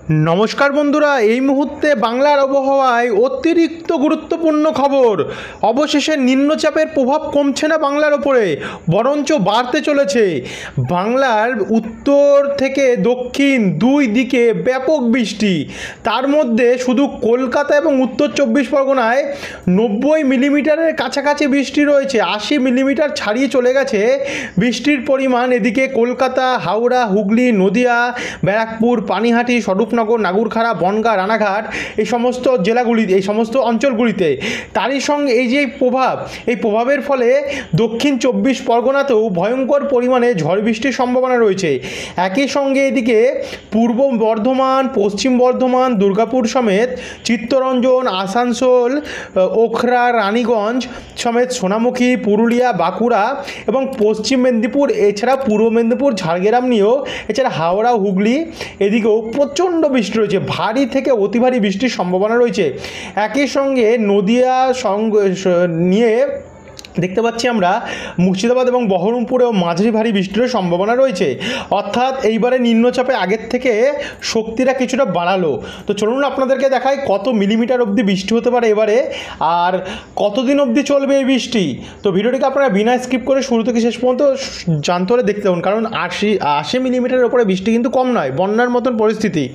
नमस्कार बंधुरा এই মুহূর্তে বাংলার আবহাওয়ায় অতিরিক্ত গুরুত্বপূর্ণ খবর। অবশেষে নিম্নচাপের প্রভাব কমছে না বাংলার ওপরে, বরঞ্চ বাড়তে চলেছে। বাংলার উত্তর থেকে দক্ষিণ দুই দিকে ব্যাপক বৃষ্টি, তার মধ্যে শুধু কলকাতা এবং উত্তর 24 পরগনায় 90 মিলিমিটারের কাছাকাছি বৃষ্টি রয়েছে। 80 মিলিমিটার ছাড়িয়ে চলে গেছে বৃষ্টির পরিমাণ। এদিকে কলকাতা, হাওড়া, হুগলি, নদিয়া, ব্যারাকপুর, পানিহাটি, স্বরূপনগর, নাগুরখাড়া, বনগাঁ, রানাঘাট এই সমস্ত জেলাগুলি, এই সমস্ত অঞ্চলগুলিতে। তারই সঙ্গে এই যে এই প্রভাবের ফলে দক্ষিণ 24 পরগনাতেও ভয়ঙ্কর পরিমাণে ঝড় বৃষ্টির সম্ভাবনা রয়েছে। একই সঙ্গে এদিকে পূর্ব বর্ধমান, পশ্চিম বর্ধমান, দুর্গাপুর সমেত চিত্তরঞ্জন, আসানসোল, ওখরা, রানীগঞ্জ সমেত সোনামুখী, পুরুলিয়া, বাঁকুড়া এবং পশ্চিম মেদিনীপুর, এছাড়া পূর্ব মেদিনীপুর, ঝাড়গ্রাম নিয়েও, এছাড়া হাওড়া, হুগলি এদিকেও প্রচণ্ড বৃষ্টি রয়েছে। ভারী থেকে অতি ভারী বৃষ্টির সম্ভাবনা রয়েছে। একই সঙ্গে নদিয়া নিয়ে দেখতে পাচ্ছি আমরা মুর্শিদাবাদ এবং বহরমপুরেও মাঝারি ভারী বৃষ্টির সম্ভাবনা রয়েছে। অর্থাৎ এইবারে নিম্নচাপে আগের থেকে শক্তিটা কিছুটা বাড়ালো। তো চলুন আপনাদেরকে দেখাই কত মিলিমিটার অবধি বৃষ্টি হতে পারে এবারে, আর কতদিন অবধি চলবে এই বৃষ্টি। তো ভিডিওটিকে আপনারা বিনা স্কিপ করে শুরু থেকে শেষ পর্যন্ত জানতে হলে দেখতে পাবেন, কারণ 80 মিলিমিটারের ওপরে বৃষ্টি কিন্তু কম নয়, বন্যার মতন পরিস্থিতি।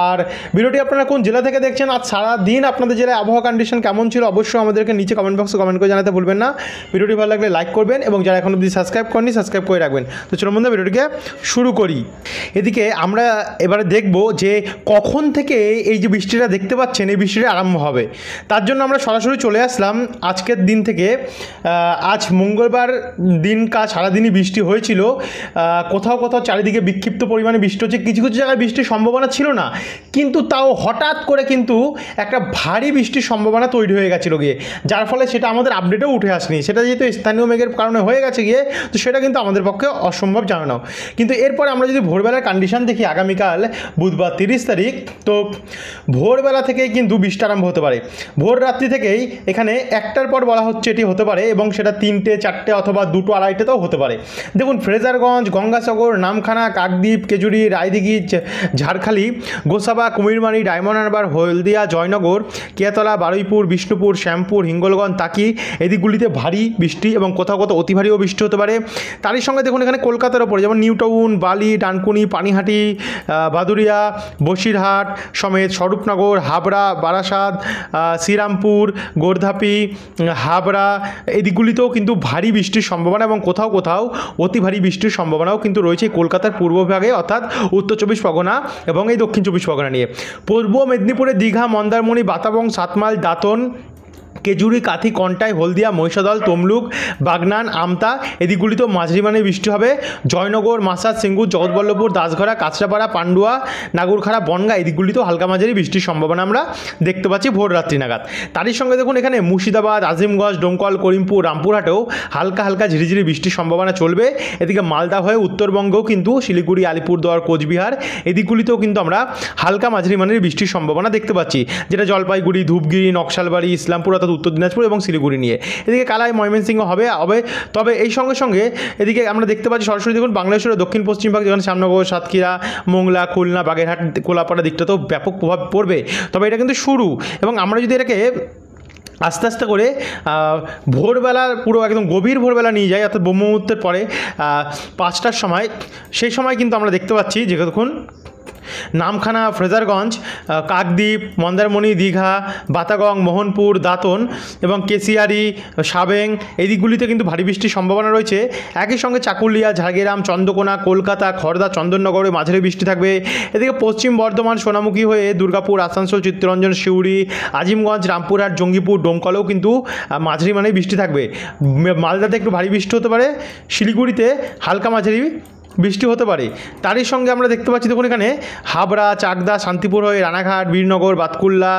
আর ভিডিওটি আপনারা কোন জেলা থেকে দেখছেন, আর সারাদিন আপনাদের জেলায় আবহাওয়া কন্ডিশন কেমন ছিল, অবশ্যই আমাদেরকে নিচে কমেন্ট বক্সে কমেন্ট করে জানাতে ভুলবেন না। ভিডিওটি ভালো লাগলে লাইক করবেন এবং যারা এখন অবধি সাবস্ক্রাইব করেনি সাবস্ক্রাইব করে রাখবেন। তো চলুন বন্ধুরা ভিডিওটিকে শুরু করি। এদিকে আমরা এবারে দেখব যে কখন থেকে এই যে বৃষ্টিটা দেখতে পাচ্ছেন এই বৃষ্টিটা আরম্ভ হবে। তার জন্য আমরা সরাসরি চলে আসলাম আজকের দিন থেকে। আজ মঙ্গলবার দিন সারাদিনই বৃষ্টি হয়েছিল। কোথাও কোথাও চারিদিকে বিক্ষিপ্ত পরিমাণে বৃষ্টি হচ্ছে, কিছু কিছু জায়গায় বৃষ্টির সম্ভাবনা ছিল না, কিন্তু তাও হঠাৎ করে কিন্তু একটা ভারী বৃষ্টির সম্ভাবনা তৈরি হয়ে গেছিলো গিয়ে, যার ফলে সেটা আমাদের আপডেটেও উঠে আসেনি। সেটা যেহেতু স্থানীয় মেঘের কারণে হয়ে গেছে গিয়ে, তো সেটা কিন্তু আমাদের পক্ষে অসম্ভব জানানো। কিন্তু এরপরে আমরা যদি ভোরবেলার কন্ডিশন দেখি, আগামীকাল বুধবার 30 তারিখ, তো ভোরবেলা থেকেই কিন্তু বৃষ্টি আরম্ভ হতে পারে। ভোর রাত্রি থেকেই এখানে 1টার পর বলা হচ্ছে এটি হতে পারে, এবং সেটা 3টে, 4টে অথবা 2টো, 2:30তেও হতে পারে। দেখুন, ফ্রেজারগঞ্জ, গঙ্গাসাগর, নামখানা, কাকদ্বীপ, কেজুরি, রায়দিঘি, ঝাড়খালি, গোসাবা, কুমিরমারি, ডায়মন্ড হারবার, হলদিয়া, জয়নগর, কেয়াতলা, বারুইপুর, বিষ্ণুপুর, শ্যামপুর, হিঙ্গলগঞ্জ, তাকি এদিকগুলিতে ভারী বৃষ্টি এবং কোথাও কোথাও অতি ভারীও বৃষ্টি হতে পারে। তারই সঙ্গে দেখুন এখানে কলকাতার ওপরে যেমন নিউ টাউন, বালি, ডানকুনি, পানিহাটি, ভাদুরিয়া, বসিরহাট সমেত স্বরূপনগর, হাবড়া, বারাসাত, শ্রীরামপুর, গোর্ধাপি, হাবড়া এদিকগুলিতেও কিন্তু ভারী বৃষ্টির সম্ভাবনা এবং কোথাও কোথাও অতি ভারী বৃষ্টির সম্ভাবনাও কিন্তু রয়েছে কলকাতার পূর্বভাগে, অর্থাৎ উত্তর 24 পরগনা এবং এই দক্ষিণ 24 পরগনা নিয়ে। পূর্ব মেদিনীপুরে দীঘা, মন্দারমণি, বাতাবং, সাতমাইল, দাঁতন, কেজুরি, কাথি, কন্টাই, হলদিয়া, মহিষাদল, তমলুক, বাগনান, আমতা এদিকগুলিতেও মাঝারি মানের বৃষ্টি হবে। জয়নগর, মাসাদ, সিঙ্গুর, জগৎবল্লভপুর, দাসঘরা, কাঁচরাপাড়া, পান্ডুয়া, নাগুরখাড়া, বনগাঁ এদিকগুলিতেও হালকা মাঝারি বৃষ্টির সম্ভাবনা আমরা দেখতে পাচ্ছি ভোর রাত্রি নাগাদ। তারই সঙ্গে দেখুন এখানে মুর্শিদাবাদ, আজিমগঞ্জ, ডোমকল, করিমপুর, রামপুরহাটেও হালকা হালকা ঝিরিঝিরি বৃষ্টির সম্ভাবনা চলবে। এদিকে মালদা হয়ে উত্তরবঙ্গেও কিন্তু শিলিগুড়ি, আলিপুরদুয়ার, কোচবিহার এদিকগুলিতেও কিন্তু আমরা হালকা মাঝারি মানের বৃষ্টির সম্ভাবনা দেখতে পাচ্ছি, যেটা জলপাইগুড়ি, ধূপগিরি, নকশালবাড়ি, ইসলামপুর অর্থাৎ উত্তর দিনাজপুর এবং শিলিগুড়ি নিয়ে। এদিকে কালাই, ময়মনসিংহ হবে। তবে এই সঙ্গে সঙ্গে এদিকে আমরা দেখতে পাচ্ছি সরাসরি দেখুন বাংলাদেশের দক্ষিণ পশ্চিম ভাগ, যেখানে শ্যামনগর, সাতক্ষীরা, মোংলা, খুলনা, বাগেরহাট, কোলাপাড়া দিকটাতেও ব্যাপক প্রভাব পড়বে। তবে এটা কিন্তু শুরু, এবং আমরা যদি এটাকে আস্তে আস্তে করে ভোরবেলার পুরো একদম গভীর ভোরবেলা নিয়ে যাই, অর্থাৎ ব্রহ্ম মুহূর্তের পরে 5টার সময়, সেই সময় কিন্তু আমরা দেখতে পাচ্ছি যে দেখুন নামখানা, ফ্রেজারগঞ্জ, কাকদ্বীপ, মন্দারমণি, দীঘা, বাতাগং, মোহনপুর, দাঁতন এবং কেশিয়ারি, সাবেং এই দিকগুলিতে কিন্তু ভারী বৃষ্টির সম্ভাবনা রয়েছে। একই সঙ্গে চাকুলিয়া, ঝাড়গ্রাম, চন্দ্রকোনা, কলকাতা, খড়দা, চন্দননগরে মাঝারি বৃষ্টি থাকবে। এদিকে পশ্চিম বর্ধমান, সোনামুখী হয়ে দুর্গাপুর, আসানসোল, চিত্তরঞ্জন, সিউড়ি, আজিমগঞ্জ, রামপুরহাট, জঙ্গিপুর, ডোমকলেও কিন্তু মাঝারি মানের বৃষ্টি থাকবে। মালদাতে একটু ভারী বৃষ্টি হতে পারে, শিলিগুড়িতে হালকা মাঝারি বৃষ্টি হতে পারে। তারই সঙ্গে আমরা দেখতে পাচ্ছি দেখুন এখানে হাবড়া, চাকদা, শান্তিপুর হয়ে রানাঘাট, বীরনগর, বাতকুল্লা,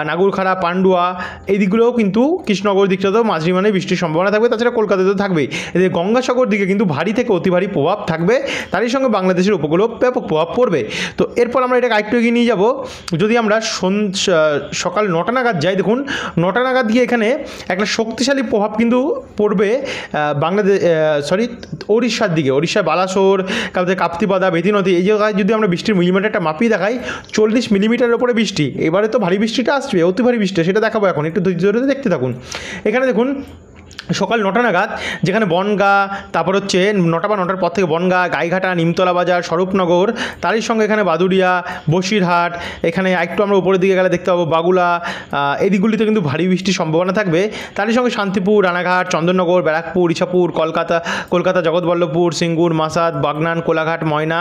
নাগুরখাড়া, পান্ডুয়া এই দিকগুলোও কিন্তু কৃষ্ণনগর দিকটাতেও মাঝারি মানে বৃষ্টির সম্ভাবনা থাকবে। তাছাড়া কলকাতাতেও থাকবে। এদের গঙ্গাসাগর দিকে কিন্তু ভারী থেকে অতি ভারী প্রভাব থাকবে। তারই সঙ্গে বাংলাদেশের উপকূলেও ব্যাপক প্রভাব পড়বে। তো এরপর আমরা এটাকে আরেকটু এগিয়ে নিয়ে যাব। যদি আমরা সকাল 9টা নাগাদ যাই, দেখুন 9টা নাগাদ গিয়ে এখানে একটা শক্তিশালী প্রভাব কিন্তু পড়বে বাংলাদেশ উড়িষ্যার দিকে, উড়িষ্যার বালাসোর, সদর, তারপরে কাপ্তিপাদা, বেতি নদী, এই জায়গায় যদি আমরা বৃষ্টির মিলিমিটারটা মাপিয়ে দেখাই 40 মিলিমিটারের ওপরে বৃষ্টি। এবারে তো ভারী বৃষ্টিটা আসবে, অতি ভারী বৃষ্টি, সেটা দেখাবো এখন, একটু ধৈর্য ধরে দেখতে থাকুন। এখানে দেখুন সকাল 9টা নাগাদ যেখানে বনগা, তারপর হচ্ছে 9টা বা 9টার পর থেকে বনগা, গাইঘাটা, নিমতলা বাজার, স্বরূপনগর, তারই সঙ্গে এখানে বাদুড়িয়া, বসিরহাট, এখানে একটু আমরা উপরের দিকে গেলে দেখতে পাবো বাগুলা, এই দিকগুলিতে কিন্তু ভারী বৃষ্টির সম্ভাবনা থাকবে। তারই সঙ্গে শান্তিপুর, রানাঘাট, চন্দননগর, ব্যারাকপুর, ইছাপুর, কলকাতা জগৎবল্লভপুর, সিঙ্গুর, মাসাদ, বাগনান, কোলাঘাট, ময়না,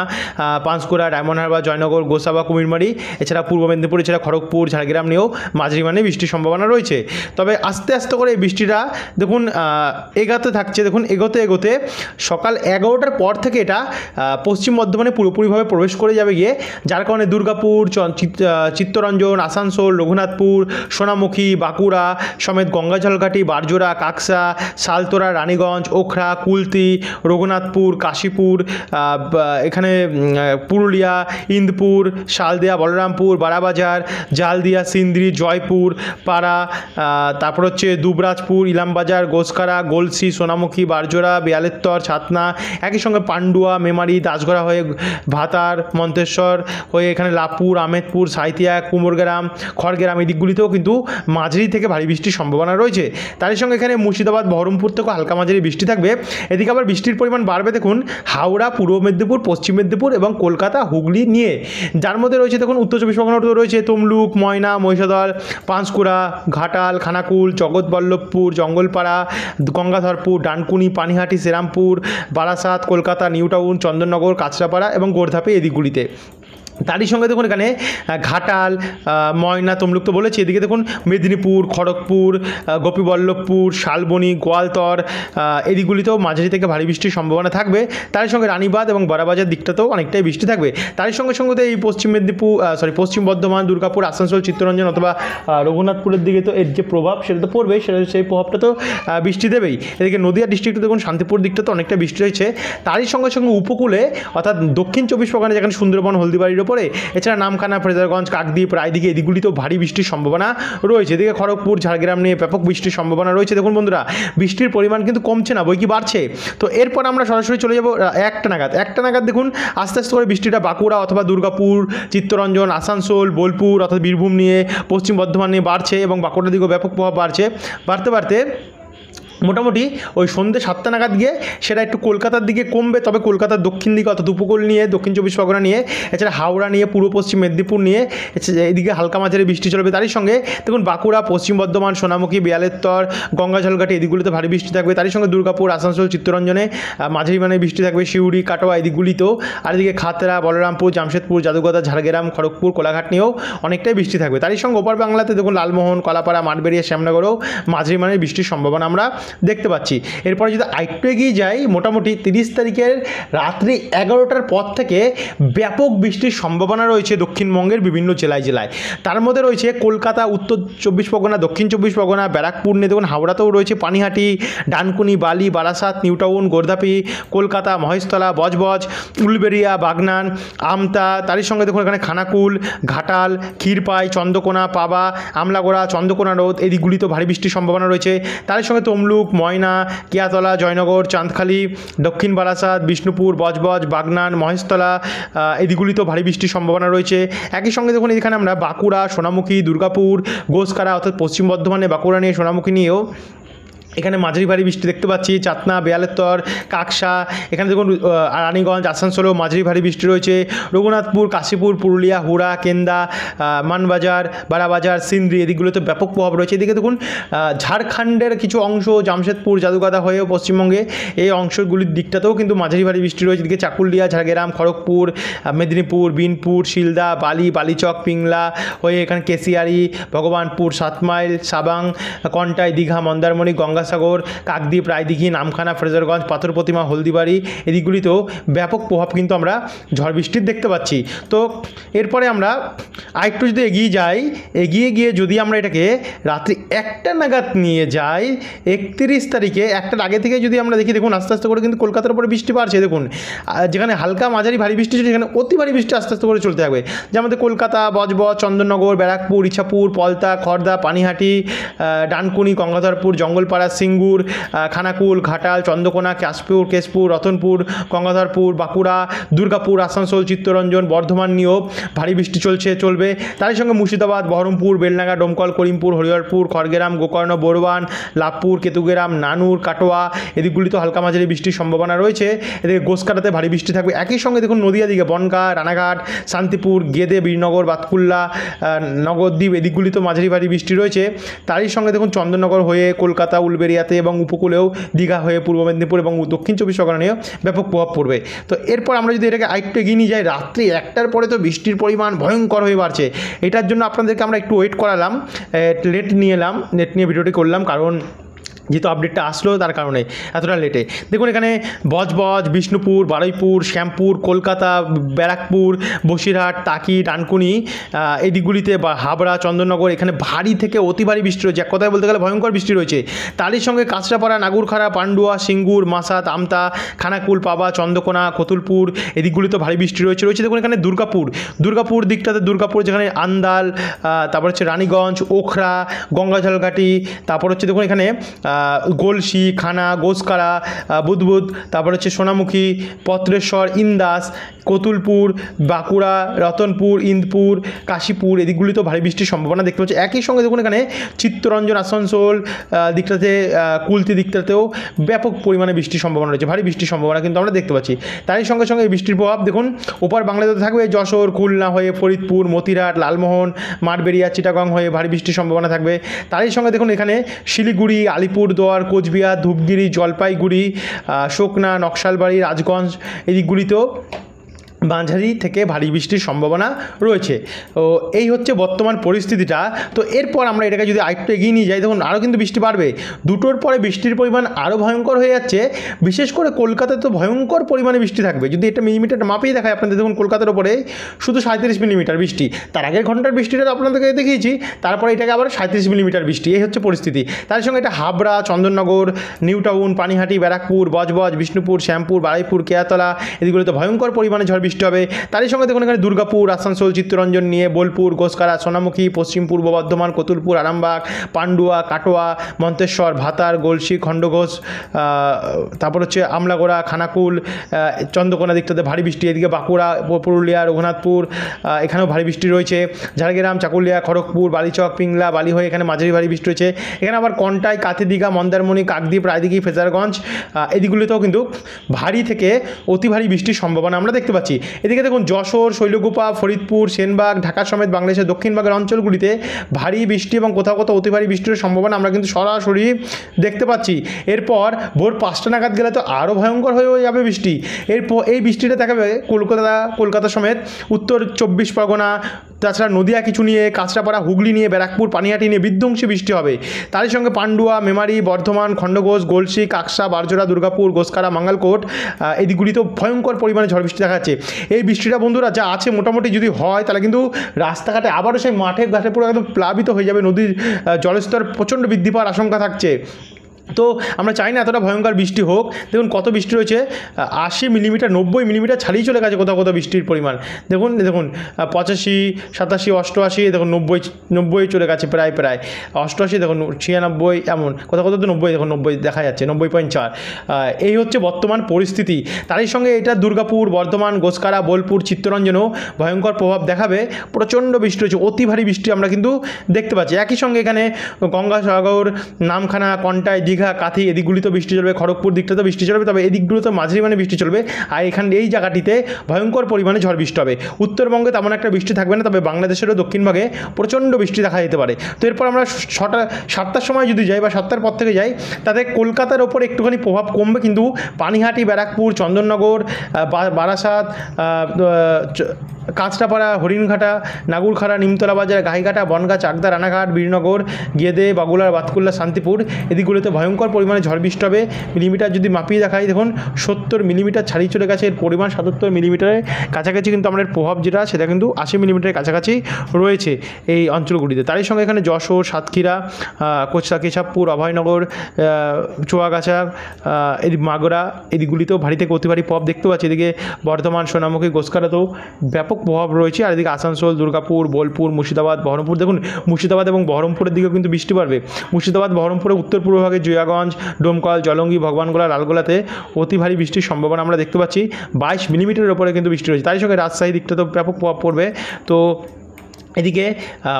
পাঁশকুড়া, ডায়মন্ড হারবার, জয়নগর, গোসাবা, কুমিরমারি, এছাড়া পূর্ব মেদিনীপুর, এছাড়া খড়গপুর, ঝাড়গ্রাম নিয়েও মাঝারি মানে বৃষ্টির সম্ভাবনা রয়েছে। তবে আস্তে আস্তে করে এই বৃষ্টিটা দেখুন এগাতে থাকছে। দেখুন এগোতে সকাল 11টার পর থেকে এটা পশ্চিম বর্ধমানে পুরোপুরিভাবে প্রবেশ করে যাবে গিয়ে, যার কারণে দুর্গাপুর, চিত্তরঞ্জন, আসানসোল, রঘুনাথপুর, সোনামুখী, বাঁকুড়া সমেত গঙ্গাজলঘাটি, বারজোড়া, কাকসা, সালতোরা, রানীগঞ্জ, ওখরা, কুলতি, রঘুনাথপুর, কাশীপুর, এখানে পুরুলিয়া, ইন্দপুর, শালদিয়া, বলরামপুর, বারাবাজার, জালদিয়া, সিন্দ্রি, জয়পুর, পাড়া, তারপর হচ্ছে দুবরাজপুর, ইলামবাজার, গোসকারা, গলসি, সোনামুখী, বারজোড়া, বেয়ালেত্তর, ছাতনা, একই সঙ্গে পান্ডুয়া, মেমারি, দাসগড়া হয়ে ভাতার, মন্তেশ্বর হয়ে এখানে লাভপুর, আহমেদপুর, সাঁইথিয়া, কুমোরগ্রাম, খড়গ্রাম, এই দিকগুলিতেও কিন্তু মাঝারি থেকে ভারী বৃষ্টির সম্ভাবনা রয়েছে। তারই সঙ্গে এখানে মুর্শিদাবাদ, বহরমপুর থেকেও হালকা মাঝারি বৃষ্টি থাকবে। এদিকে আবার বৃষ্টির পরিমাণ বাড়বে দেখুন হাওড়া, পূর্ব মেদিনীপুর, পশ্চিম মেদিনীপুর এবং কলকাতা, হুগলি নিয়ে, যার মধ্যে রয়েছে দেখুন উত্তর চব্বিশ পরগনাতে রয়েছে তমলুক, ময়না, মহিষাদল, পাঁশকুড়া, ঘাটাল, খানাকুল, জগৎবল্লভপুর, জঙ্গলপাড়া, গঙ্গাধরপুর, ডানকুনি, পানিহাটি, শ্রীরামপুর, বারাসাত, কলকাতা, নিউ টাউন, চন্দননগর, কাঁচরাপাড়া এবং গোর্ধাপে, এই দিকগুলিতে। তারই সঙ্গে দেখুন এখানে ঘাটাল, ময়না, তমলুক তো বলেছি, এদিকে দেখুন মেদিনীপুর, খড়গপুর, গোপীবল্লভপুর, শালবনী, গোয়ালতর, এদিকগুলিতেও মাঝারি থেকে ভারী বৃষ্টির সম্ভাবনা থাকবে। তার সঙ্গে রানীবাঁধ এবং বারাবাজার দিকটাতেও অনেকটাই বৃষ্টি থাকবে। তারই সঙ্গে এই পশ্চিম মেদিনীপুর, পশ্চিম বর্ধমান, দুর্গাপুর, আসানসোল, চিত্তরঞ্জন অথবা রঘুনাথপুরের দিকে তো এর যে প্রভাব সেটা তো পড়বেই, সেই প্রভাবটা তো বৃষ্টি দেবেই। এদিকে নদিয়া ডিস্ট্রিক্টে দেখুন শান্তিপুর দিকটা তো অনেকটা বৃষ্টি হয়েছে। তারই সঙ্গে উপকূলে অর্থাৎ দক্ষিণ চব্বিশ পরগনা যেখানে সুন্দরবন, হলদিবাড়ির ওপরে, এছাড়া নামখানা, ফ্রেজারগঞ্জ, কাকদ্বীপ, রায়দিঘি, এদিকগুলিতেও ভারী বৃষ্টির সম্ভাবনা রয়েছে। এদিকে খড়গপুর, ঝাড়গ্রাম নিয়ে ব্যাপক বৃষ্টির সম্ভাবনা রয়েছে। দেখুন বন্ধুরা, বৃষ্টির পরিমাণ কিন্তু কমছে না, বই কি বাড়ছে। তো এরপর আমরা সরাসরি চলে যাব 1টা নাগাদ দেখুন আস্তে আস্তে করে বৃষ্টিটা বাঁকুড়া অথবা দুর্গাপুর, চিত্তরঞ্জন, আসানসোল, বোলপুর অর্থাৎ বীরভূম নিয়ে, পশ্চিম বর্ধমান নিয়ে বাড়ছে এবং বাঁকুড়ার দিকেও ব্যাপক প্রভাব বাড়তে মোটামুটি ওই সন্ধ্যে 7টা নাগাদ গিয়ে সেটা একটু কলকাতার দিকে কমবে। তবে কলকাতার দক্ষিণ দিকে অর্থাৎ উপকূল নিয়ে, দক্ষিণ চব্বিশ পরগনা নিয়ে, এছাড়া হাওড়া নিয়ে, পূর্ব পশ্চিম মেদিনীপুর নিয়ে এদিকে হালকা মাঝারি বৃষ্টি চলবে। তারই সঙ্গে দেখুন বাঁকুড়া, পশ্চিম বর্ধমান, সোনামুখী, বেয়ালেত্তর, গঙ্গাঝলঘাটি, এদিকগুলিতে ভারী বৃষ্টি থাকবে। তারই সঙ্গে দুর্গাপুর, আসানসোল, চিত্তরঞ্জনে মাঝারি মানে বৃষ্টি থাকবে। সিউড়ি, কাটোয়া, এদিকগুলিতেও। আর এদিকে খাতড়া, বলরামপুর, জামশেদপুর, জাদুঘাটা, ঝাড়গ্রাম, খড়গপুর, কোলাঘাট নিয়েও অনেকটাই বৃষ্টি থাকবে। তারই সঙ্গে ওপার বাংলাতে দেখুন লালমোহন, কলাপাড়া, মাঠবেড়িয়া, শ্যামনগরেও মাঝারি মানে বৃষ্টির সম্ভাবনা আমরা দেখতে পাচ্ছি। এরপরে যদি আরেকটু এগিয়ে যাই, মোটামুটি 30 তারিখের রাত্রি 11টার পর থেকে ব্যাপক বৃষ্টির সম্ভাবনা রয়েছে দক্ষিণবঙ্গের বিভিন্ন জেলায়। তার মধ্যে রয়েছে কলকাতা, উত্তর চব্বিশ পরগনা, দক্ষিণ চব্বিশ পরগনা, ব্যারাকপুর নিয়ে দেখুন হাওড়াতেও রয়েছে পানিহাটি, ডানকুনি, বালি, বারাসাত, নিউ টাউন, গোর্ধাপি, কলকাতা, মহেশতলা, বজবজ, উলবেড়িয়া, বাগনান, আমতা। তারই সঙ্গে দেখুন এখানে খানাকুল, ঘাটাল, ক্ষীরপাই, চন্দ্রকোনা, পাবা, আমলাগোড়া, চন্দ্রকোনা রোড, এই দিকগুলিতেও ভারী বৃষ্টির সম্ভাবনা রয়েছে। তার সঙ্গে তমলুক, ময়না, কিয়াতলা, জয়নগর, চাঁদখালি, দক্ষিণ বারাসাত, বিষ্ণুপুর, বজবজ, বাগনান, মহেশতলা, এদিকগুলিতেও ভারী বৃষ্টির সম্ভাবনা রয়েছে। একই সঙ্গে দেখুন এখানে আমরা বাঁকুড়া, সোনামুখী, দুর্গাপুর, গোসকারা অর্থাৎ পশ্চিম বর্ধমানে বাঁকুড়া নিয়ে, সোনামুখী নিয়েও এখানে মাঝারি ভারী বৃষ্টি দেখতে পাচ্ছি। চাতনা, বেয়ালেত্তর, কাকসা, এখানে দেখুন রানীগঞ্জ, আসানসোলেও মাঝারি ভারী বৃষ্টি রয়েছে। রঘুনাথপুর, কাশীপুর, পুরুলিয়া, হুড়া, কেন্দা, মানবাজার, বারাবাজার, সিন্দ্রি, এদিকগুলোতে ব্যাপক প্রভাব রয়েছে। এদিকে দেখুন ঝাড়খণ্ডের কিছু অংশ, জামশেদপুর, জাদুঘাটা হয়েও পশ্চিমবঙ্গে এই অংশগুলির দিকটাতেও কিন্তু মাঝারি ভারী বৃষ্টি রয়েছে। এদিকে চাকুলিয়া, ঝাড়গ্রাম, খড়গপুর, মেদিনীপুর, বিনপুর, শিলদা, বালিচক, পিংলা হয়ে এখানে কেশিয়ারি, ভগবানপুর, 7 মাইল, সাবাং, কন্টাই, দীঘা, মন্দারমণি, গঙ্গাসাগর, কাকদ্বীপ, রায়দিঘি, নামখানা, ফ্রেজারগঞ্জ, পাথর প্রতিমা, হলদিবাড়ি, এদিকগুলিতেও ব্যাপক প্রভাব কিন্তু আমরা ঝড় বৃষ্টির দেখতে পাচ্ছি। তো এরপরে আমরা আরেকটু যদি এগিয়ে গিয়ে যদি আমরা এটাকে রাত্রি 1টা নাগাদ নিয়ে যাই, 31 তারিখে 1টার আগে থেকে যদি আমরা দেখি, দেখুন আস্তে আস্তে করে কিন্তু কলকাতার উপরে বৃষ্টি বাড়ছে। দেখুন যেখানে হালকা মাঝারি ভারী বৃষ্টি ছিল সেখানে অতি ভারী বৃষ্টি আস্তে আস্তে করে চলতে থাকবে। যেমন আমাদের কলকাতা, বজবজ, চন্দননগর, ব্যারাকপুর, ইছাপুর, পলতা, খড়দা, পানিহাটি, ডানকুনি, গঙ্গাধরপুর, জঙ্গলপাড়া, সিঙ্গুর, খানাকুল, ঘাটাল, চন্দ্রকোনা, কেশপুর, রতনপুর, গঙ্গাধরপুর, বাঁকুড়া, দুর্গাপুর, আসানসোল, চিত্তরঞ্জন, বর্ধমান নিয়েও ভারী বৃষ্টি চলবে। তারই সঙ্গে মুর্শিদাবাদ, বহরমপুর, বেলডাঙ্গা, ডোমকল, করিমপুর, হরিহরপুর, খড়গ্রাম, গোকর্ণ, বোরবান, লাভপুর, কেতুগ্রাম, নানুর, কাটোয়া এদিকগুলিতে হালকা মাঝারি বৃষ্টির সম্ভাবনা রয়েছে। এদিকে গোসকাটাতে ভারী বৃষ্টি থাকবে। একই সঙ্গে দেখুন নদিয়া দিকে বনগাঁ, রানাঘাট, শান্তিপুর, গেদে, বীরনগর, বাতকুল্লা, নগরদ্বীপ এদিকগুলিতেও মাঝারি ভারী বৃষ্টি রয়েছে। তারই সঙ্গে দেখুন চন্দননগর হয়ে কলকাতা, উলবেড়িয়াতে এবং উপকূলেও দীঘা হয়ে পূর্ব মেদিনীপুর এবং দক্ষিণ চব্বিশ পরগনা নিয়েও ব্যাপক প্রভাব পড়বে। তো এরপর আমরা যদি এটাকে আরেকটু এগিয়ে নিয়ে যাই, রাত্রি 1টার পরে তো বৃষ্টির পরিমাণ ভয়ঙ্কর হয়ে বাড়ছে। এটার জন্য আপনাদেরকে আমরা একটু ওয়েট করালাম, নেট নিয়ে ভিডিওটি করলাম, কারণ যেহেতু আপডেটটা আসলো তার কারণে এতটা লেটে। দেখুন এখানে বজবজ, বিষ্ণুপুর, বারুইপুর, শ্যামপুর, কলকাতা, ব্যারাকপুর, বসিরহাট, টাকি, ডানকুনি এই দিকগুলিতে বা হাবড়া, চন্দননগর এখানে ভারী থেকে অতি ভারী বৃষ্টি রয়েছে। এক কথায় বলতে গেলে ভয়ঙ্কর বৃষ্টি রয়েছে। তারই সঙ্গে কাঁচরাপাড়া, নাগুরখাড়া, পান্ডুয়া, সিঙ্গুর, মাসাত, আমতা, খানাকুল, পাবা, চন্দ্রকোনা, কতুলপুর এদিকগুলিতে ভারী বৃষ্টি রয়েছে। দেখুন এখানে দুর্গাপুর দিকটাতে, দুর্গাপুর যেখানে আন্দাল, তারপর হচ্ছে রানীগঞ্জ, ওখরা, গঙ্গাঝালঘাটি, তারপর হচ্ছে দেখুন এখানে গলসি, খানা, গোসকারা, বুদবুদ, তারপর হচ্ছে সোনামুখী, পত্রেশ্বর, ইন্দাস, কতুলপুর, বাঁকুড়া, রতনপুর, ইন্দপুর, কাশীপুর এদিকগুলিতেও ভারী বৃষ্টির সম্ভাবনা দেখতে পাচ্ছি। একই সঙ্গে দেখুন এখানে চিত্তরঞ্জন, আসানসোল দিকটাতে, কুলতি দিকটাতেও ব্যাপক পরিমাণে বৃষ্টির সম্ভাবনা রয়েছে, ভারী বৃষ্টির সম্ভাবনা কিন্তু আমরা দেখতে পাচ্ছি। তারই সঙ্গে এই বৃষ্টির প্রভাব দেখুন ওপার বাংলাতে থাকবে। যশোর, খুলনা হয়ে ফরিদপুর, মতিরাট, লালমোহন, মাঠবেড়িয়া, চিটাগং হয়ে ভারী বৃষ্টির সম্ভাবনা থাকবে। তারই সঙ্গে দেখুন এখানে শিলিগুড়ি, আলিপুরদুয়ার, কোচবিহার, ধূপগুড়ি, জলপাইগুড়ি, শোকনা, নকশালবাড়ি, রাজগঞ্জ এদিকগুলিতেও মাঝারি থেকে ভারী বৃষ্টির সম্ভাবনা রয়েছে। তো এই হচ্ছে বর্তমান পরিস্থিতিটা। তো এরপর আমরা এটাকে যদি আরেকটু এগিয়ে নিয়ে যাই, দেখুন আরও কিন্তু বৃষ্টি বাড়বে। 2টোর পরে বৃষ্টির পরিমাণ আরও ভয়ঙ্কর হয়ে যাচ্ছে। বিশেষ করে কলকাতায় তো ভয়ঙ্কর পরিমাণে বৃষ্টি থাকবে। যদি এটা মিলিমিটার মাপেই দেখায় আপনাদের, দেখুন কলকাতার ওপরে শুধু 37 মিলিমিটার বৃষ্টি। তার আগের ঘন্টার বৃষ্টিটা আপনাদেরকে দেখিয়েছি, তারপরে এটাকে আবার 37 মিলিমিটার বৃষ্টি। এই হচ্ছে পরিস্থিতি। তার সঙ্গে এটা হাবড়া, চন্দননগর, নিউ টাউন, পানিহাটি, ব্যারাকপুর, বজবজ, বিষ্ণুপুর, শ্যামপুর, বারুইপুর, কেয়াতলা এদিকগুলোতে ভয়ঙ্কর পরিমাণে ঝড় বৃষ্টি হবে। তারই সঙ্গে দেখুন এখানে দুর্গাপুর, আসানসোল, চিত্তরঞ্জন নিয়ে বোলপুর, গোসকারা, সোনামুখী, পশ্চিম পূর্ব বর্ধমান, কতুলপুর, আরামবাগ, পান্ডুয়া, কাটোয়া, মন্তেশ্বর, ভাতার, গলসি, খণ্ডঘোষ, তারপর হচ্ছে আমলাগোড়া, খানাকুল, চন্দ্রকোনা দিকটাতে ভারী বৃষ্টি। এদিকে বাঁকুড়া, পুরুলিয়া, রঘুনাথপুর এখানেও ভারী বৃষ্টি রয়েছে। ঝাড়গ্রাম, চাকুলিয়া, খড়গপুর, বালিচক, পিংলা, বালি হয়ে এখানে মাঝারি ভারী বৃষ্টি রয়েছে। এখানে আবার কন্টাই, কাতিদিঘা, মন্দারমণি, কাকদ্বীপ, রায়দিঘি, ফেজারগঞ্জ এদিকগুলিতেও কিন্তু ভারী থেকে অতি ভারী বৃষ্টির সম্ভাবনা আমরা দেখতে পাচ্ছি। এদিকে দেখুন যশোর, শৈলকুপা, ফরিদপুর, সেনবাগ, ঢাকা সমেত বাংলাদেশের দক্ষিণভাগের অঞ্চলগুলিতে ভারী বৃষ্টি এবং কোথাও অতি ভারী বৃষ্টির সম্ভাবনা আমরা কিন্তু সরাসরি দেখতে পাচ্ছি। এরপর ভোর 5টা নাগাদ গেলে তো আরও ভয়ঙ্কর হয়ে যাবে বৃষ্টি। এরপর এই বৃষ্টিটা দেখাবে কলকাতা সমেত উত্তর 24 পরগনা, তাছাড়া নদিয়া কিছু নিয়ে, কাঁচরাপাড়া, হুগলি নিয়ে, ব্যারাকপুর, পানিহাটি নিয়ে বিধ্বংসী বৃষ্টি হবে। তারই সঙ্গে পান্ডুয়া, মেমারি, বর্ধমান, খণ্ডঘোষ, গলসি, কাকসা, বারজোড়া, দুর্গাপুর, গোসকারা, মাঙ্গালকোট এই দিকগুলিতেও ভয়ঙ্কর পরিমাণে ঝড় বৃষ্টি দেখাচ্ছে। এই বৃষ্টিটা বন্ধুরা যা আছে মোটামুটি যদি হয় তাহলে কিন্তু রাস্তাঘাটে আবারও সেই মাঠে ঘাটে পুরো একদম প্লাবিত হয়ে যাবে। নদীর জলস্তর প্রচণ্ড বৃদ্ধি পাওয়ার আশঙ্কা থাকছে। তো আমরা চাই না এতটা ভয়ঙ্কর বৃষ্টি হোক। দেখুন কত বৃষ্টি রয়েছে, 80 মিলিমিটার, 90 মিলিমিটার ছাড়িয়ে চলে গেছে কোথাও বৃষ্টির পরিমাণ। দেখুন 85, 87, 88, দেখুন 90 চলে গেছে প্রায় 88, দেখুন 96 এমন কোথাও তো 90, দেখুন 90 দেখা যাচ্ছে, 90.4। এই হচ্ছে বর্তমান পরিস্থিতি। তারই সঙ্গে এটা দুর্গাপুর, বর্ধমান, গোসকারা, বোলপুর, চিত্তরঞ্জনও ভয়ঙ্কর প্রভাব দেখাবে। প্রচণ্ড বৃষ্টি রয়েছে, অতি ভারী বৃষ্টি আমরা কিন্তু দেখতে পাচ্ছি। একই সঙ্গে এখানে গঙ্গাসাগর, নামখানা, কন্টাই, দীঘা, কাথি এদিকগুলিতে বৃষ্টি চলবে। খড়গপুর দিকটাতে বৃষ্টি চলবে, তবে এদিকগুলোতে মাঝারি মানে বৃষ্টি চলবে। আর এখানে এই জায়গাটিতে ভয়ঙ্কর পরিমাণে ঝড় বৃষ্টি হবে। উত্তরবঙ্গে তেমন একটা বৃষ্টি থাকবে না, তবে বাংলাদেশেরও দক্ষিণভাগে প্রচণ্ড বৃষ্টি দেখা যেতে পারে। তো এরপর আমরা 7টার সময় যদি যাই বা 7টার পর থেকে যাই, তাতে কলকাতার ওপর একটুখানি প্রভাব কমবে, কিন্তু পানিহাটি, ব্যারাকপুর, চন্দননগর, বারাসাত, কাঁচরাপাড়া, হরিণঘাটা, নাগুরখাড়া, নিমতলা বাজার, গাইঘাটা, বনগাঁ, চাকদা, রানাঘাট, বীরনগর, গেদে, বাগুলার, বাতকুল্লা, শান্তিপুর এদিকগুলোতে ভয়ঙ্কর পরিমাণে ঝড় বৃষ্টি হবে। মিলিমিটার যদি মাপিয়ে দেখাই, দেখুন 70 মিলিমিটার ছাড়িয়ে চলে গেছে। এর পরিমাণ 77 মিলিমিটারের কাছাকাছি, কিন্তু আমাদের প্রভাব যেটা সেটা কিন্তু 80 মিলিমিটারের কাছাকাছি রয়েছে এই অঞ্চলগুলিতে। তারই সঙ্গে এখানে যশোর, সাতক্ষীরা, কেশবপুর, অভয়নগর, চুয়াগাছা, মাগুরা এদিকগুলিতেও ভারী থেকে অতি ভারী প্রভাব দেখতে পাচ্ছি। এদিকে বর্ধমান, সোনামুখী, গোসকারাতেও ব্যাপক ব্যাপক প্রভাব রয়েছে। আর এদিকে আসানসোল, দুর্গাপুর, বোলপুর, মুর্শিদাবাদ, বহরমপুর, দেখুন মুর্শিদাবাদ এবং বহরমপুরের দিকেও কিন্তু বৃষ্টি বাড়বে। মুর্শিদাবাদ, বহরমপুরের উত্তর পূর্ব ভাগে জয়াগঞ্জ, ডোমকল, জলঙ্গি, ভগবানগোলা, লালগোলাতে অতি ভারী বৃষ্টির সম্ভাবনা আমরা দেখতে পাচ্ছি। 22 মিলিমিটারের ওপরে কিন্তু বৃষ্টি রয়েছে। তাই সঙ্গে রাজশাহী দিকটা তো ব্যাপক প্রভাব পড়বে। তো এদিকে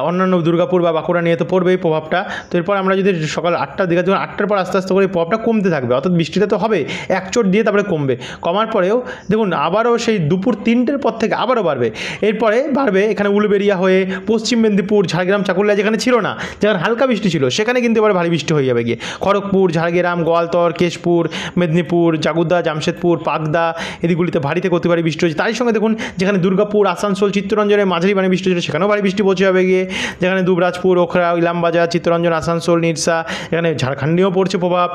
অন্যান্য দুর্গাপুর বা বাঁকুড়া নিয়ে তো পড়বেই প্রভাবটা। তো এরপর আমরা যদি সকাল 8টার দিকে, যখন 8টার পর আস্তে আস্তে করে প্রভাবটা কমতে থাকবে, অর্থাৎ বৃষ্টিটা তো হবে এক চোট দিয়ে, তারপরে কমবে। কমার পরেও দেখুন আবারও সেই দুপুর 3টের পর থেকে আবারও বাড়বে। এরপরে বাড়বে এখানে উলুবেড়িয়া হয়ে পশ্চিম মেদিনীপুর, ঝাড়গ্রাম, চাকুলিয়া, যেখানে ছিল না, যেখানে হালকা বৃষ্টি ছিল, সেখানে কিন্তু এবার ভারী বৃষ্টি হয়ে যাবে গিয়ে। খড়গপুর, ঝাড়গ্রাম, গোয়ালতর, কেশপুর, মেদিনীপুর, জাগুদা, জামশেদপুর, পাকদা, এদিকগুলিতে ভারী থেকে অতি ভারী বৃষ্টি হয়েছে। তারই সঙ্গে দেখুন যেখানে দুর্গাপুর, আসানসোল, চিত্তরঞ্জনে মাঝারি ভারী বৃষ্টি ছিল, সেখানেও ভারী বৃষ্টি পৌঁছে যাবে গিয়ে। যেখানে দুবরাজপুর, ওখরা, ইলামবাজার, চিত্তরঞ্জন, আসানসোল, নিরসা, এখানে ঝাড়খণ্ডেও পড়ছে প্রভাব।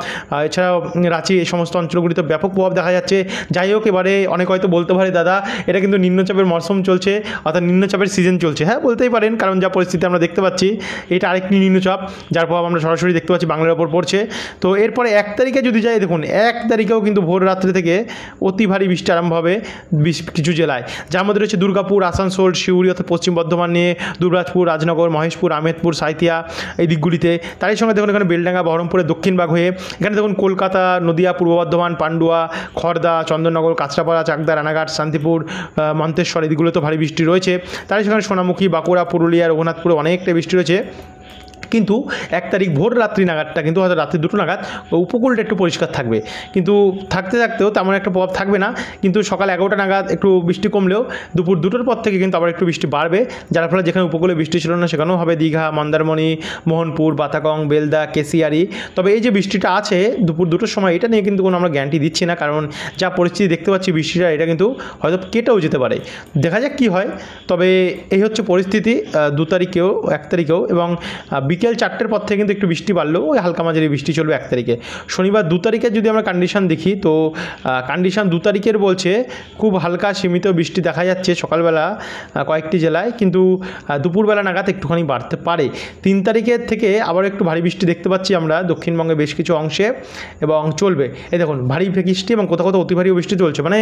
এছাড়াও রাঁচি, এই সমস্ত অঞ্চলগুলিতে ব্যাপক প্রভাব দেখা যাচ্ছে। যাই হোক, এবারে অনেক হয়তো বলতে পারে দাদা এটা কিন্তু নিম্নচাপের মরশুম চলছে, অর্থাৎ নিম্নচাপের সিজন চলছে। হ্যাঁ, বলতেই পারেন, কারণ যা পরিস্থিতি আমরা দেখতে পাচ্ছি, এটা আরেকটি নিম্নচাপ, যার প্রভাব আমরা সরাসরি দেখতে পাচ্ছি বাংলার ওপর পড়ছে। তো এরপরে 1 তারিখে যদি যাই, দেখুন 1 তারিখেও কিন্তু ভোর রাত্রি থেকে অতি ভারী বৃষ্টি আরম্ভ হবে কিছু জেলায়, যার মধ্যে রয়েছে দুর্গাপুর, আসানসোল, শিউড়ি অর্থাৎ পশ্চিম বর্ধমান নিয়ে, দুবরাজপুর, রাজনগর, মহেশপুর, আহমেদপুর, সাঁইথিয়া, এই দিকগুলিতে। তারই সঙ্গে দেখুন এখানে বেলডাঙ্গা, বহরমপুরের দক্ষিণ ভাগ হয়ে এখানে দেখুন কলকাতা, নদিয়া, পূর্ব বর্ধমান, পান্ডুয়া, খড়দা, চন্দননগর, কাঁচরাপাড়া, চাকদা, রানাঘাট, শান্তিপুর, মন্তেশ্বর, এদিকগুলো তো ভারী বৃষ্টি রয়েছে। তারই সঙ্গে সোনামুখী, বাঁকুড়া, পুরুলিয়া, রঘুনাথপুরে অনেকটা বৃষ্টি রয়েছে। কিন্তু 1 তারিখ ভোর রাত্রি নাগাদটা কিন্তু হয়তো রাত্রি 2টো নাগাদ উপকূলটা একটু পরিষ্কার থাকবে, কিন্তু থাকতেও তেমন একটা প্রভাব থাকবে না। কিন্তু সকাল 11টা নাগাদ একটু বৃষ্টি কমলেও দুপুর 2টোর পর থেকে কিন্তু আবার একটু বৃষ্টি বাড়বে, যার ফলে যেখানে উপকূলে বৃষ্টি ছিল না সেখানেও হবে দীঘা, মন্দারমণি, মোহনপুর, বাতাকং, বেলদা, কেশিয়ারি। তবে এই যে বৃষ্টিটা আছে দুপুর 2টোর সময়, এটা নিয়ে কিন্তু কোনো আমরা গ্যারান্টি দিচ্ছি না, কারণ যা পরিস্থিতি দেখতে পাচ্ছি বৃষ্টিটা, এটা কিন্তু হয়তো কেটেও যেতে পারে। দেখা যাক কী হয়। তবে এই হচ্ছে পরিস্থিতি 2 তারিখেও, 1 তারিখেও, এবং বিকেল 4টের পর থেকে কিন্তু একটু বৃষ্টি বাড়লেও ওই হালকা মাঝারি বৃষ্টি চলবে 1 তারিখে। শনিবার 2 তারিখে যদি আমরা কন্ডিশন দেখি, তো কন্ডিশন 2 তারিখের বলছে খুব হালকা সীমিত বৃষ্টি দেখা যাচ্ছে সকালবেলা কয়েকটি জেলায়, কিন্তু দুপুরবেলা নাগাদ একটুখানি বাড়তে পারে। 3 তারিখের থেকে আবার একটু ভারী বৃষ্টি দেখতে পাচ্ছি আমরা দক্ষিণবঙ্গে বেশ কিছু অংশে, এবং চলবে। এই দেখুন ভারী বৃষ্টি এবং কোথাও কোথাও অতি ভারী বৃষ্টি চলছে। মানে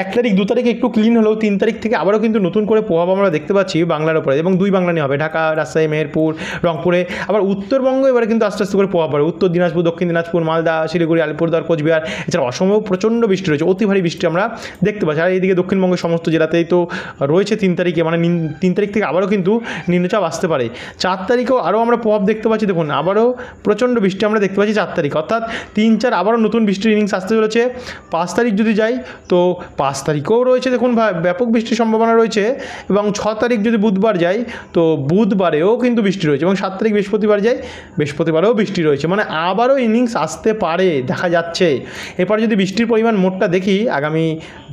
1 তারিখ 2 তারিখে একটু ক্লিন হলেও 3 তারিখ থেকে আবারও কিন্তু নতুন করে প্রভাব আমরা দেখতে পাচ্ছি বাংলার উপরে, এবং 2 বাংলা নিয়ে হবে, ঢাকা, রাজশাহী, মেহেরপুর, রংপুরে। আবার উত্তরবঙ্গ এবারে কিন্তু আস্তে আস্তে করে প্রভাব পড়ে, উত্তর দিনাজপুর, দক্ষিণ দিনাজপুর, মালদা, শিলিগুড়ি, আলিপুরদুয়ার, কোচবিহার, এছাড়া অসমেও প্রচণ্ড বৃষ্টি রয়েছে, অতি ভারী বৃষ্টি আমরা দেখতে পাচ্ছি। আর এইদিকে দক্ষিণবঙ্গের সমস্ত জেলাতেই তো রয়েছে 3 তারিখে, মানে 3 তারিখ থেকে আবারও কিন্তু নিম্নচাপ আসতে পারে। 4 তারিখেও আরও আমরা প্রভাব দেখতে পাচ্ছি, দেখুন আবারও প্রচণ্ড বৃষ্টি আমরা দেখতে পাচ্ছি 4 তারিখ, অর্থাৎ 3, 4 আবারও নতুন বৃষ্টির ইনিংস আসতে চলেছে। 5 তারিখ যদি যাই, তো 5 তারিখেও রয়েছে দেখুন ব্যাপক বৃষ্টির সম্ভাবনা রয়েছে, এবং 6 তারিখ যদি বুধবার যাই, তো বুধবারেও কিন্তু বৃষ্টি রয়েছে, এবং 7 তারিখ বৃহস্পতিবার যাই, বৃহস্পতিবারেও বৃষ্টি রয়েছে। মানে আবারও ইনিংস আসতে পারে দেখা যাচ্ছে। এরপর যদি বৃষ্টির পরিমাণ মোটটা দেখি আগামী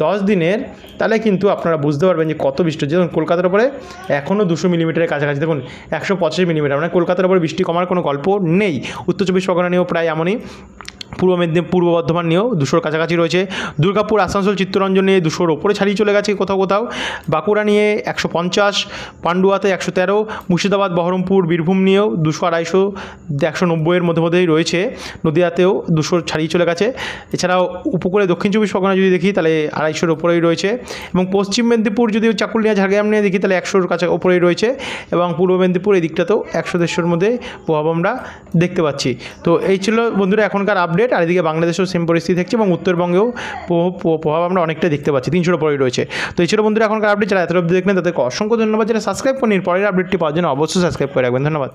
10 দিনের, তাহলে কিন্তু আপনারা বুঝতে পারবেন যে কত বৃষ্টি হচ্ছে। দেখুন কলকাতার উপরে এখনও 200 মিলিমিটারের কাছাকাছি, দেখুন 185 মিলিমিটার, মানে কলকাতার উপরে বৃষ্টি কমার কোনো গল্প নেই। উত্তর 24 পরগনা নিয়েও প্রায় এমনই, পূর্ব বর্ধমান নিয়েও 200-র কাছাকাছি রয়েছে। দুর্গাপুর, আসানসোল, চিত্তরঞ্জন নিয়ে 200-র ওপরে ছাড়িয়ে চলে গেছে কোথাও কোথাও। বাঁকুড়া নিয়ে 150, পান্ডুয়াতে 113, মুর্শিদাবাদ, বহরমপুর, বীরভূম নিয়েও 200, 250, 190-এর মধ্যেই রয়েছে। নদিয়াতেও 200 ছাড়িয়ে চলে গেছে। এছাড়াও উপকূলে দক্ষিণ 24 পরগনা যদি দেখি, তাহলে 250-র ওপরেই রয়েছে, এবং পশ্চিম মেদিনীপুর যদি চাকুলিয়া, ঝাড়গ্রাম নিয়ে দেখি, তাহলে 100-র কাছে ওপরেই রয়েছে, এবং পূর্ব মেদিনীপুর এই দিকটাতেও 100-150-র মধ্যে প্রভাব আমরা দেখতে পাচ্ছি। তো এই ছিল বন্ধুরা এখনকার আপডেট। আর এদিকে বাংলাদেশেও সেম পরিস্থিতি থাকছে, এবং উত্তরবঙ্গেও প্রভাব আমরা অনেকটা দেখতে পাচ্ছি, 300-র পরেই রয়েছে। তো এই ছিল বন্ধুরা এখনকার আপডেট। যারা এত অবধি দেখলেন তাদেরকে অসংখ্য ধন্যবাদ। যারা সাবস্ক্রাইব করেন, পরের আপডেটটি পাওয়ার জন্য অবশ্যই সাবস্ক্রাইব করে রাখবেন। ধন্যবাদ।